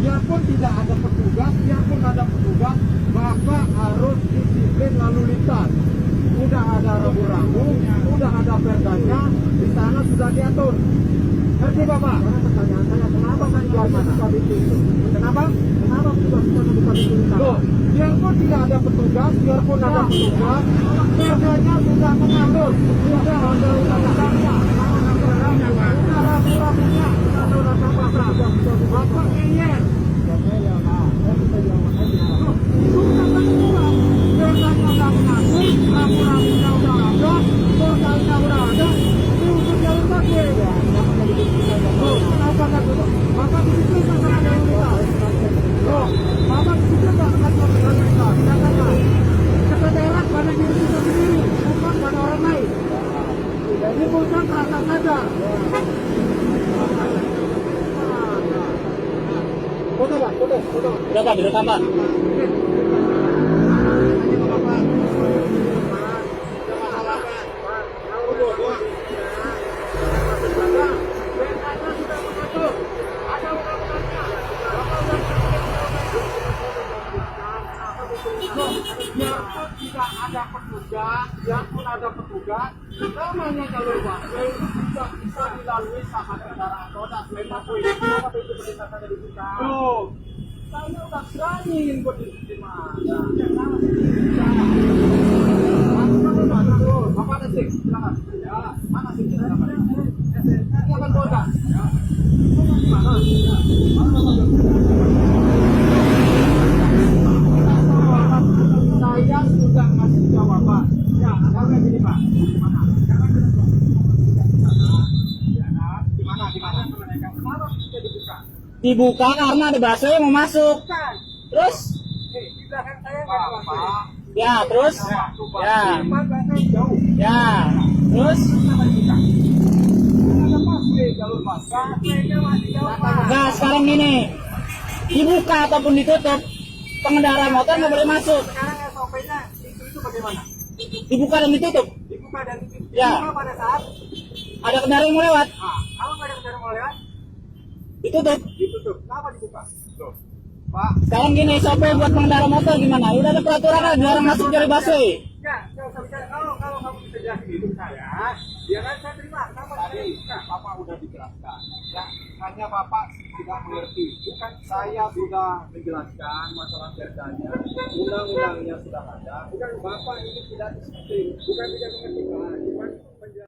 biarpun tidak ada petugas, Bapak harus disiplin lalu lintas. Udah ada rambu-rambu, udah ada perdanya, di sana sudah diatur. Ngerti Bapak? Karena pertanyaan saya, kenapa kan tidak bisa bikin? Kenapa? Kenapa petugas bisa bikin? Loh, biarpun tidak ada petugas, perdanya sudah mengatur, sudah ada undang-undangnya, sudah rambu-rambunya, Bapak ingin. Ini bukan rasa sadar. Foto Pak, foto. Udah Pak, direkam Pak. Biarpun ada petugas, namanya jalur busway bisa dilalui sama kendaraan roda. Kenapa itu berdasarkan dari kita? Loh, saya udah beraniin berdiri di mana? Bapak ada sih, silakan. Ya, mana sih? Silakan boda. Mana? Saya sudah ngasih jawaban. Ya, karena gini Pak. Gimana? Kenapa bisa dibuka? Dibuka karena ada busway yang mau masuk. Terus? Di belakang saya nggak ada busway. Ya, terus? Ya. Ya. Terus? Ada busway, jalur busway-nya masih jauh Pak. Nah, sekarang gini. Dibuka ataupun ditutup, pengendara motor nggak boleh masuk. Sekarang SOP-nya itu bagaimana? Dibuka dan ditutup. Dibuka dan ditutup. Ya. Dibuka pada saat Ada kendaraan yang mau lewat, kalau nggak ada kendaraan mau lewat, ditutup. ditutup. Kenapa dibuka? Tuh, Pak. Sekarang gini, SOP buat pengendara motor gimana? Udah ada peraturan kan, dilarang masuk dari busway. Ya, saya usah bicara. Kalau kamu bisa jelasin itu saya, ya kan saya terima. Kenapa tadi Bapak udah dijelaskan? Ya, hanya Bapak tidak mengerti. Bukan saya sudah menjelaskan masalah perdanya, undang-undangnya sudah ada. Bukan Bapak ini tidak disiplin, bukan tidak mengerti. Cuman penjelasan.